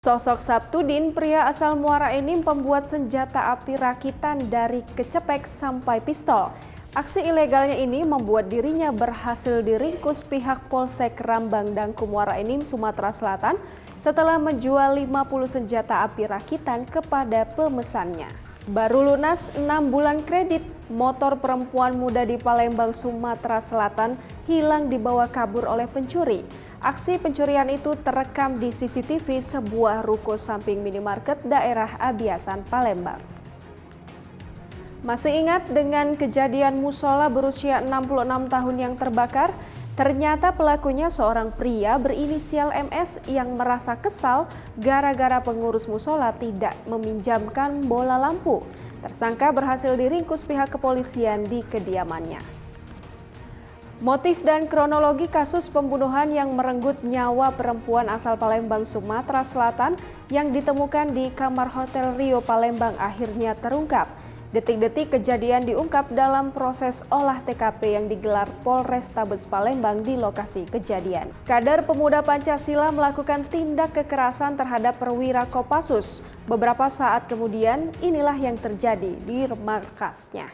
Sosok Sabtudin, pria asal Muara Enim, pembuat senjata api rakitan dari kecepek sampai pistol. Aksi ilegalnya ini membuat dirinya berhasil diringkus pihak Polsek Rambang Dangku Muara Enim, Sumatera Selatan setelah menjual 50 senjata api rakitan kepada pemesannya. Baru lunas 6 bulan kredit, motor perempuan muda di Palembang, Sumatera Selatan hilang dibawa kabur oleh pencuri. Aksi pencurian itu terekam di CCTV sebuah ruko samping minimarket daerah Abiasan, Palembang. Masih ingat dengan kejadian musola berusia 66 tahun yang terbakar? Ternyata pelakunya seorang pria berinisial MS yang merasa kesal gara-gara pengurus musola tidak meminjamkan bola lampu. Tersangka berhasil diringkus pihak kepolisian di kediamannya. Motif dan kronologi kasus pembunuhan yang merenggut nyawa perempuan asal Palembang, Sumatera Selatan yang ditemukan di kamar Hotel Rio Palembang akhirnya terungkap. Detik-detik kejadian diungkap dalam proses olah TKP yang digelar Polrestabes Palembang di lokasi kejadian. Kader Pemuda Pancasila melakukan tindak kekerasan terhadap perwira Kopassus. Beberapa saat kemudian, inilah yang terjadi di markasnya.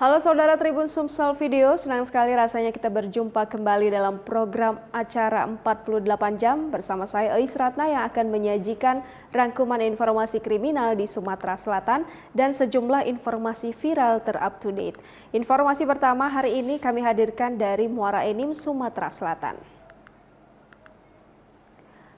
Halo saudara Tribun Sumsel Video, senang sekali rasanya kita berjumpa kembali dalam program acara 48 jam bersama saya Eis Ratna yang akan menyajikan rangkuman informasi kriminal di Sumatera Selatan dan sejumlah informasi viral ter-up-to-date. Informasi pertama hari ini kami hadirkan dari Muara Enim, Sumatera Selatan.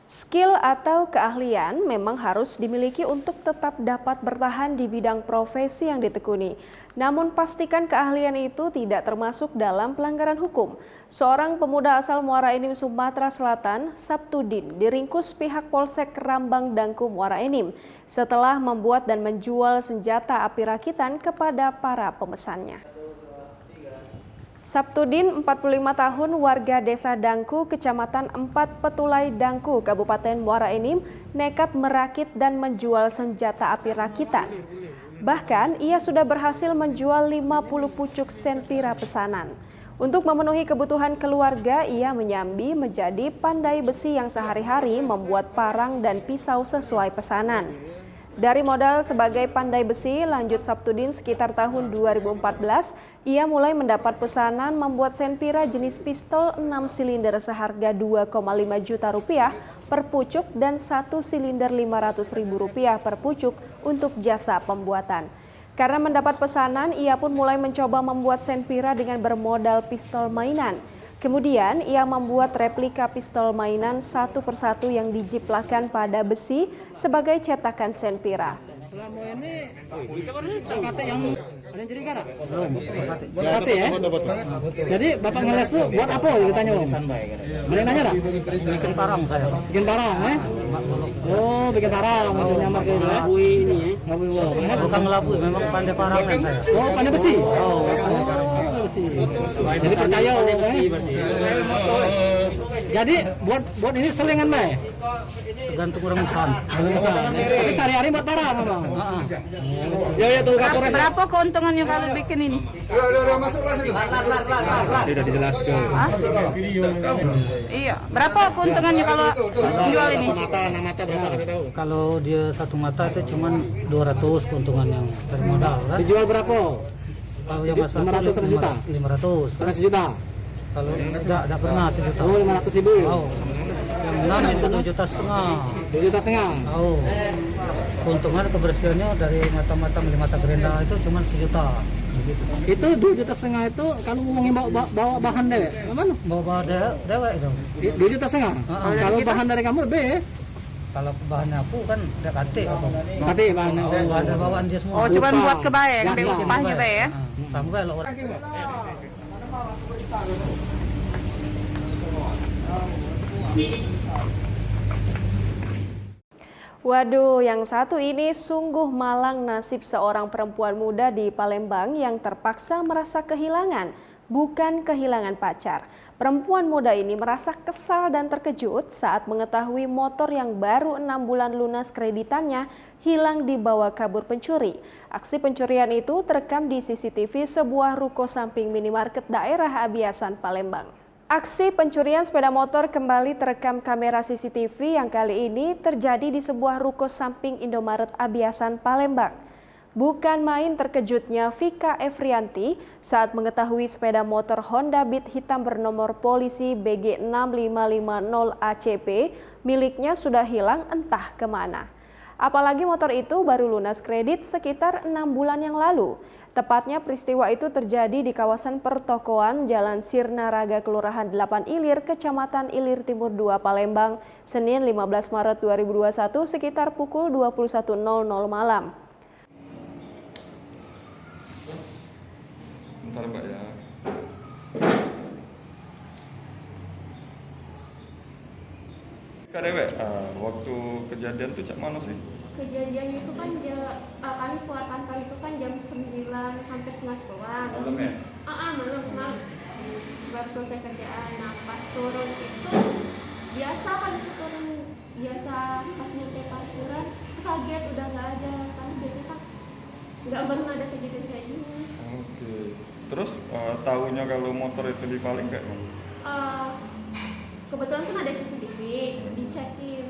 Skill atau keahlian memang harus dimiliki untuk tetap dapat bertahan di bidang profesi yang ditekuni. Namun pastikan keahlian itu tidak termasuk dalam pelanggaran hukum. Seorang pemuda asal Muara Enim, Sumatera Selatan, Sabtudin, diringkus pihak Polsek Rambang Dangku Muara Enim setelah membuat dan menjual senjata api rakitan kepada para pemesannya. Sabtudin, 45 tahun, warga desa Dangku, kecamatan 4 Petulai Dangku, Kabupaten Muara Enim, nekat merakit dan menjual senjata api rakitan. Bahkan, ia sudah berhasil menjual 50 pucuk senpira pesanan. Untuk memenuhi kebutuhan keluarga, ia menyambi menjadi pandai besi yang sehari-hari membuat parang dan pisau sesuai pesanan. Dari modal sebagai pandai besi, lanjut Sabtudin sekitar tahun 2014, ia mulai mendapat pesanan membuat senpira jenis pistol 6 silinder seharga 2,5 juta rupiah per pucuk dan 1 silinder Rp500.000 per pucuk untuk jasa pembuatan. Karena mendapat pesanan, ia pun mulai mencoba membuat senpira dengan bermodal pistol mainan. Kemudian ia membuat replika pistol mainan satu persatu yang dijiplakan pada besi sebagai cetakan senpira. Selama ini kata yang ada yang cerita nggak? Belum. Kata ya? Jadi bapak ngeles tuh buat apa? Ditanya om. Boleh nanya nggak? Bikin parang saya. Bikin parang ya? Oh, bikin parang untuk nyamar gitu ya? Ngelabui ini ya. Ngelabui. Bukan ngelabui, memang pandai parangan saya. Oh, pandai besi. Oh, besi. Jadi percaya om. Jadi buat ini selingan Mbak? tergantung orang makan. Tapi sehari-hari buat parang memang. Ya tuh Kapolres. Berapa keuntungannya kalau bikin ini? Udah masuklah situ. Sudah dijelaskan. Iya, berapa keuntungannya kalau jual ini? Enam mata berapa kita tahu? Kalau dia satu mata itu cuma 200 keuntungan yang dari modal kan? Dijual berapa? Kalau yang mas 500 sampai juta? 500. Sampai sejuta? Kalau enggak pernah sejuta. Oh, 500.000. Oh. Yang menang itu 2,5 juta. 2,5 juta. Oh. Keuntungan kebersihannya dari mata-mata mata gerenda itu cuma 1 juta. Itu 2,5 juta itu kalau ngomongin bawa bahan dewek, mana? Bawa dewek itu. 2,5 juta. Kalau bahan dari kamu lebih. Kalau bahannya aku kan udah kate aku. Kate bahannya. Oh, ada bawaan dia semua. Oh, cuma buat kebaya, Biasa. ngambil upahnya be ya? Sama kayak lo orang. Waduh, yang satu ini sungguh malang nasib seorang perempuan muda di Palembang yang terpaksa merasa kehilangan bukan kehilangan pacar. Perempuan muda ini merasa kesal dan terkejut saat mengetahui motor yang baru 6 bulan lunas kreditannya hilang dibawa kabur pencuri. Aksi pencurian itu terekam di CCTV sebuah ruko samping minimarket daerah Abiasan, Palembang. Aksi pencurian sepeda motor kembali terekam kamera CCTV yang kali ini terjadi di sebuah ruko samping Indomaret Abiasan, Palembang. Bukan main terkejutnya Vika Efrianti saat mengetahui sepeda motor Honda Beat hitam bernomor polisi BG6550 ACP miliknya sudah hilang entah kemana. Apalagi motor itu baru lunas kredit sekitar 6 bulan yang lalu. Tepatnya peristiwa itu terjadi di kawasan pertokoan Jalan Sirnaraga Kelurahan 8 Ilir, Kecamatan Ilir Timur 2, Palembang, Senin 15 Maret 2021 sekitar pukul 21.00 malam. Bentar Mbak ya. Kak Dewe, waktu kejadian tuh cak mana sih? Kejadian itu kan kami keluar kantor itu kan jam 9 hampir setengah 10. Malam ya? Malam. Baru selesai kerjaan. Nah pas turun itu biasa kan turun biasa pas nyampe parkiran kaget udah nggak ada kan biasanya kan nggak pernah ada kejadian kayak gini. Oke. Terus tahunya kalau motor itu dipaling kayak mana? Kebetulan kan ada CCTV, dicekin.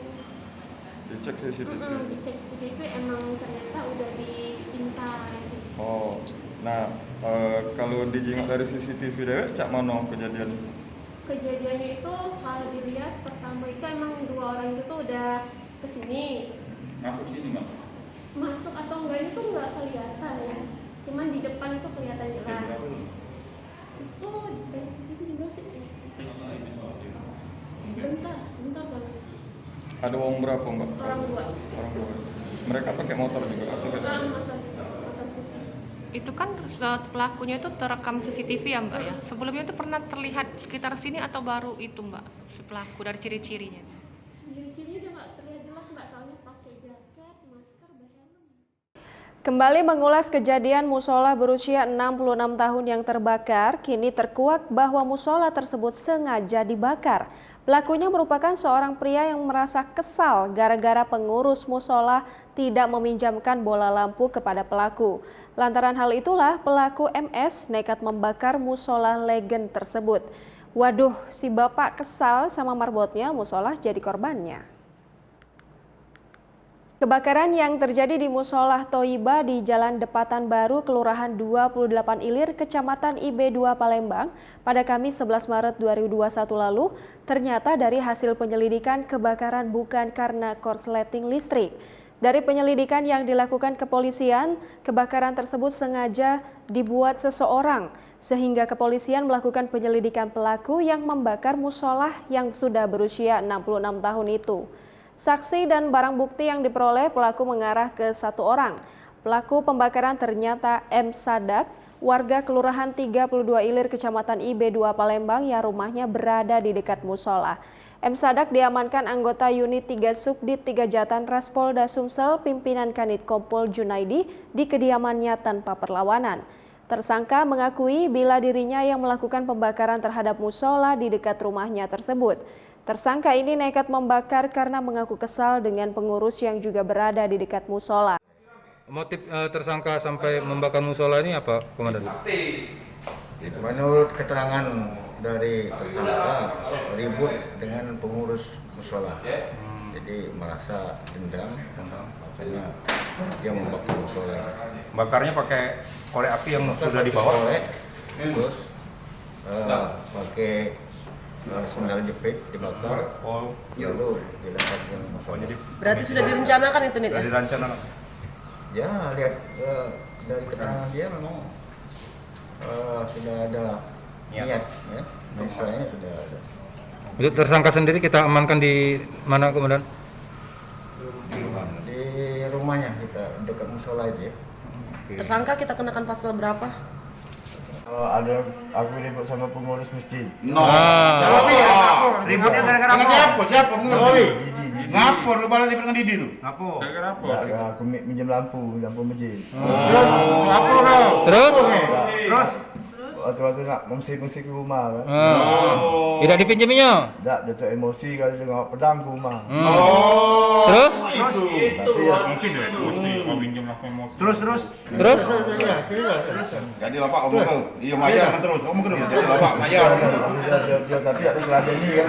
Dicek CCTV. Dicek CCTV emang ternyata udah diintai. Oh, nah kalau dijenguk dari CCTV Dewe, cak mana kejadian? Kejadiannya itu kalau dilihat pertama itu emang 2 orang itu tuh udah kesini. Masuk sini Mbak? Masuk atau enggaknya tuh nggak kelihatan ya. Cuman di depan itu kelihatan jelas. Itu dari CCTV di bawah sih. Bentar banget. Ada uang berapa Mbak? Orang dua. Mereka pakai motor juga atau beda? Motor putih. Itu kan pelakunya itu terekam CCTV ya Mbak ya? Sebelumnya itu pernah terlihat sekitar sini atau baru itu Mbak? Si pelaku dari ciri-cirinya? Ciri-cirinya udah nggak terlihat jelas Mbak, soalnya pakai jaket, masker, berhelm. Kembali mengulas kejadian musola berusia 66 tahun yang terbakar, kini terkuak bahwa musola tersebut sengaja dibakar. Pelakunya merupakan seorang pria yang merasa kesal gara-gara pengurus musola tidak meminjamkan bola lampu kepada pelaku. Lantaran hal itulah pelaku MS nekat membakar musola legend tersebut. Waduh, si bapak kesal sama marbotnya, musola jadi korbannya. Kebakaran yang terjadi di Musolah Toiba di Jalan Depatan Baru, Kelurahan 28 Ilir, Kecamatan IB2 Palembang pada Kamis 11 Maret 2021 lalu ternyata dari hasil penyelidikan kebakaran bukan karena korsleting listrik. Dari penyelidikan yang dilakukan kepolisian, kebakaran tersebut sengaja dibuat seseorang sehingga kepolisian melakukan penyelidikan pelaku yang membakar musolah yang sudah berusia 66 tahun itu. Saksi dan barang bukti yang diperoleh pelaku mengarah ke satu orang. Pelaku pembakaran ternyata M. Sadak, warga Kelurahan 32 Ilir, Kecamatan IB2 Palembang yang rumahnya berada di dekat musola. M. Sadak diamankan anggota unit 3 Subdit 3 Jatan-Ras Polda Sumsel pimpinan Kanit Kompol Junaidi di kediamannya tanpa perlawanan. Tersangka mengakui bila dirinya yang melakukan pembakaran terhadap musola di dekat rumahnya tersebut. Tersangka ini nekat membakar karena mengaku kesal dengan pengurus yang juga berada di dekat musola. Motif tersangka sampai membakar musola ini apa, Komandan? Menurut keterangan dari tersangka, ribut dengan pengurus musola. Jadi merasa dendam, makanya dia membakar musola. Bakarnya pakai korek api yang sudah dibawa? Terus pakai sendal jepit dibakar, lalu diletakkan musola. Berarti sudah direncanakan itu nih? Sudah direncanakan. Ya, lihat dari keterangan dia memang sudah ada niat, ya. Misalnya sudah ada. Untuk tersangka sendiri kita amankan di mana, Komandan? Di rumahnya kita dekat musola aja. Tersangka kita kenakan pasal berapa? Ada aku ribut sama pengurus masjid. Ributnya gara-gara apa? Siapa pengurus? Ngapur lu balas ribut dengan Didi tuh? Ngapur. Gara-gara apa? Ya, aku minjem lampu masjid. Terus? Waktu waktu nak mengusik ke rumah kan. Tidak dipinjaminya. Tak, dia tu emosi kalau tengok pedang ke rumah. Terus? Tapi ya Mungkin dia emosi, mau pinjam lah emosi. Terus? Jadi lapak omong kau. Iya mayar kan terus. Omong kena jadi lapak mayar. dia tapi ada keladeni kan.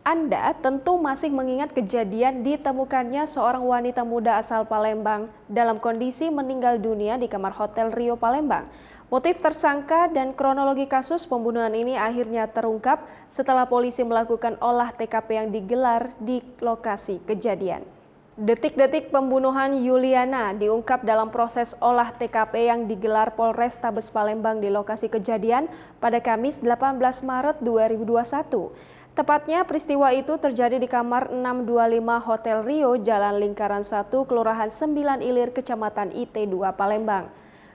Anda tentu masih mengingat kejadian ditemukannya seorang wanita muda asal Palembang dalam kondisi meninggal dunia di kamar Hotel Rio Palembang. Motif tersangka dan kronologi kasus pembunuhan ini akhirnya terungkap setelah polisi melakukan olah TKP yang digelar di lokasi kejadian. Detik-detik pembunuhan Yuliana diungkap dalam proses olah TKP yang digelar Polrestabes Palembang di lokasi kejadian pada Kamis 18 Maret 2021. Tepatnya peristiwa itu terjadi di kamar 625 Hotel Rio, Jalan Lingkaran 1, Kelurahan 9 Ilir, Kecamatan IT2 Palembang.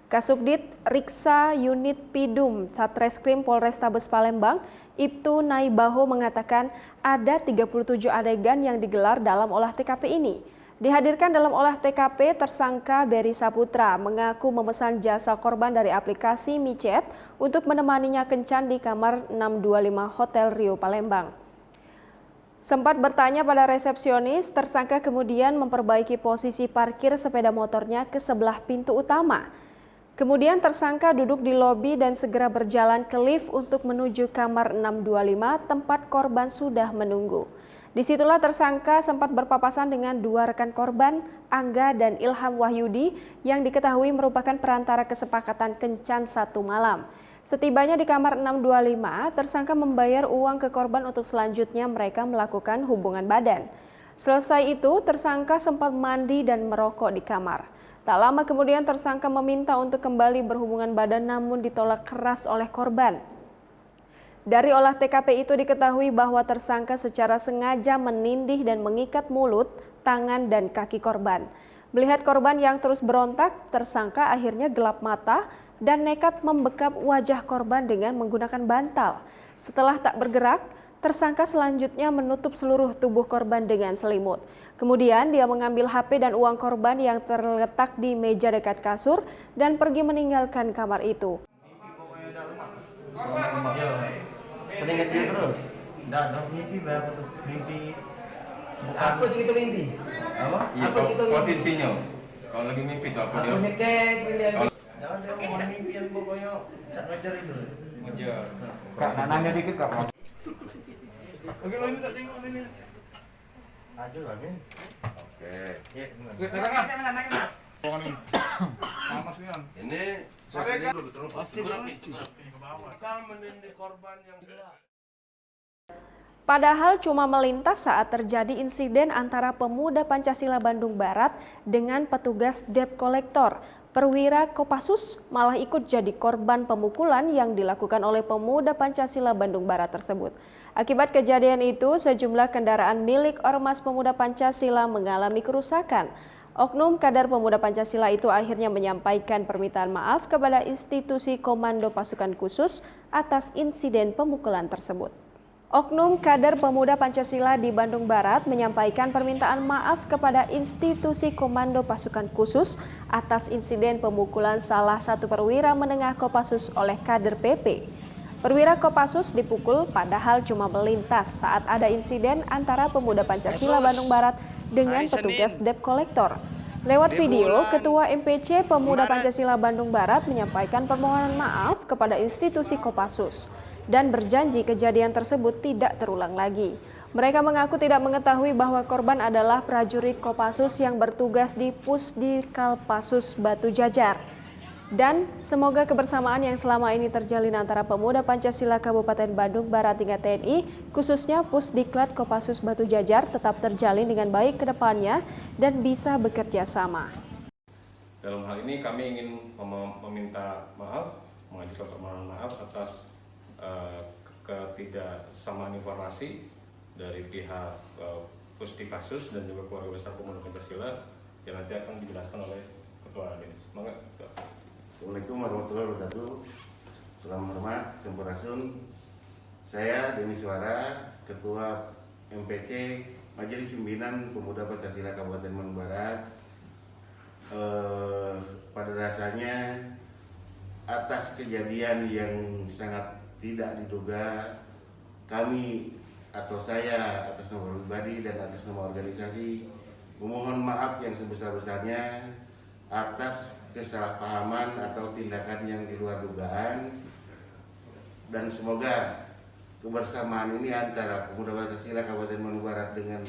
Kasubdit Riksa Unit Pidum Satreskrim Polrestabes Palembang, Ibtu Naibaho mengatakan ada 37 adegan yang digelar dalam olah TKP ini. Dihadirkan dalam olah TKP, tersangka Berry Saputra mengaku memesan jasa korban dari aplikasi micet untuk menemaninya kencan di kamar 625 Hotel Rio Palembang. Sempat bertanya pada resepsionis, tersangka kemudian memperbaiki posisi parkir sepeda motornya ke sebelah pintu utama. Kemudian tersangka duduk di lobi dan segera berjalan ke lift untuk menuju kamar 625 tempat korban sudah menunggu. Disitulah tersangka sempat berpapasan dengan dua rekan korban, Angga dan Ilham Wahyudi, yang diketahui merupakan perantara kesepakatan kencan satu malam. Setibanya di kamar 625, tersangka membayar uang ke korban untuk selanjutnya mereka melakukan hubungan badan. Selesai itu, tersangka sempat mandi dan merokok di kamar. Tak lama kemudian tersangka meminta untuk kembali berhubungan badan namun ditolak keras oleh korban. Dari olah TKP itu diketahui bahwa tersangka secara sengaja menindih dan mengikat mulut, tangan, dan kaki korban. Melihat korban yang terus berontak, tersangka akhirnya gelap mata dan nekat membekap wajah korban dengan menggunakan bantal. Setelah tak bergerak, tersangka selanjutnya menutup seluruh tubuh korban dengan selimut. Kemudian dia mengambil HP dan uang korban yang terletak di meja dekat kasur dan pergi meninggalkan kamar itu. sering dia terus. Dah mimpi berapa tuh? Mimpi. Apa cerita mimpi? Apa? Ya, apa cerita mimpi? Posisinya. Kalau lagi mimpi itu apa dia? Aku nyekek mimpi aja. Jangan dia mau mimpi yang pokoknya sak ngejar itu. Ngejar. Kak, nanya dikit Kak. Oke, lo ini tak tengok ini. Aja lah, Min. Oke. Ya, benar. Ini sesi dulu terus. Kita menindih korban yang gelap. Padahal cuma melintas saat terjadi insiden antara pemuda Pancasila Bandung Barat dengan petugas debt collector. Perwira Kopassus malah ikut jadi korban pemukulan yang dilakukan oleh pemuda Pancasila Bandung Barat tersebut. Akibat kejadian itu, sejumlah kendaraan milik Ormas Pemuda Pancasila mengalami kerusakan. Oknum kader Pemuda Pancasila itu akhirnya menyampaikan permintaan maaf kepada institusi Komando Pasukan Khusus atas insiden pemukulan tersebut. Oknum kader Pemuda Pancasila di Bandung Barat menyampaikan permintaan maaf kepada institusi Komando Pasukan Khusus atas insiden pemukulan salah satu perwira menengah Kopassus oleh kader PP. Perwira Kopassus dipukul padahal cuma melintas saat ada insiden antara Pemuda Pancasila Bandung Barat dengan petugas debt collector. Lewat video, Ketua MPC Pemuda Pancasila Bandung Barat menyampaikan permohonan maaf kepada institusi Kopassus dan berjanji kejadian tersebut tidak terulang lagi. Mereka mengaku tidak mengetahui bahwa korban adalah prajurit Kopassus yang bertugas di Pusdikal Pasus Batu Jajar. Dan semoga kebersamaan yang selama ini terjalin antara Pemuda Pancasila Kabupaten Bandung Barat hingga TNI, khususnya Pusdiklat Kopassus Batu Jajar, tetap terjalin dengan baik ke depannya dan bisa bekerja sama. Dalam hal ini kami ingin meminta maaf, mengajukan permohonan maaf atas ketidaksamaan informasi dari pihak Pusdikasus dan juga keluarga besar Pemuda Pancasila yang nanti akan dijelaskan oleh Ketua Dinas. Semangat. Assalamualaikum warahmatullahi wabarakatuh. Selamat hormat, Sampurasun. Saya Denny Suara, Ketua MPC Majelis Pimpinan Pemuda Pancasila Kabupaten Bandung Barat. Pada dasarnya atas kejadian yang sangat tidak diduga, kami atau saya atas nama pribadi dan atas nama organisasi memohon maaf yang sebesar-besarnya atas kesalahpahaman atau tindakan yang di luar dugaan, dan semoga kebersamaan ini antara Pemuda Pancasila Kabupaten Bandung Barat dengan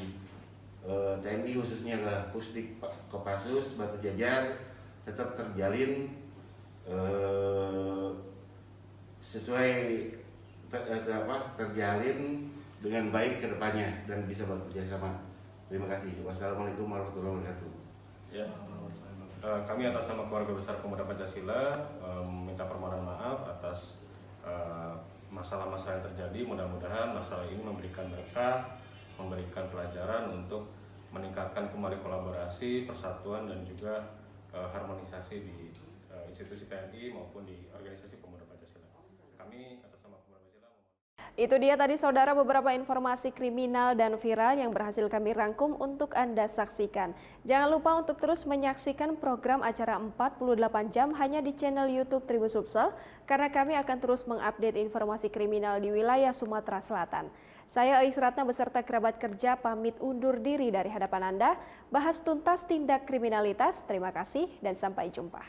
TNI khususnya ke Pusdik Kopassus Batu Jajar tetap terjalin sesuai terjalin dengan baik ke depannya dan bisa bekerja sama. Terima kasih. Wassalamualaikum warahmatullahi wabarakatuh. Ya. Kami atas nama keluarga besar Pemuda Pancasila minta permohonan maaf atas masalah-masalah yang terjadi. Mudah-mudahan masalah ini memberikan berkah, memberikan pelajaran untuk meningkatkan kembali kolaborasi, persatuan dan juga harmonisasi di institusi TNI maupun di organisasi Pemuda Pancasila. Kami atas nama Pemuda Pancasila. Itu dia tadi saudara beberapa informasi kriminal dan viral yang berhasil kami rangkum untuk Anda saksikan. Jangan lupa untuk terus menyaksikan program acara 48 jam hanya di channel YouTube Tribun Sumsel, karena kami akan terus mengupdate informasi kriminal di wilayah Sumatera Selatan. Saya Ais Ratna beserta kerabat kerja pamit undur diri dari hadapan Anda, bahas tuntas tindak kriminalitas. Terima kasih dan sampai jumpa.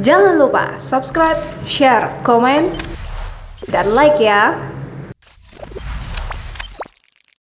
Jangan lupa subscribe, share, komen, dan like ya.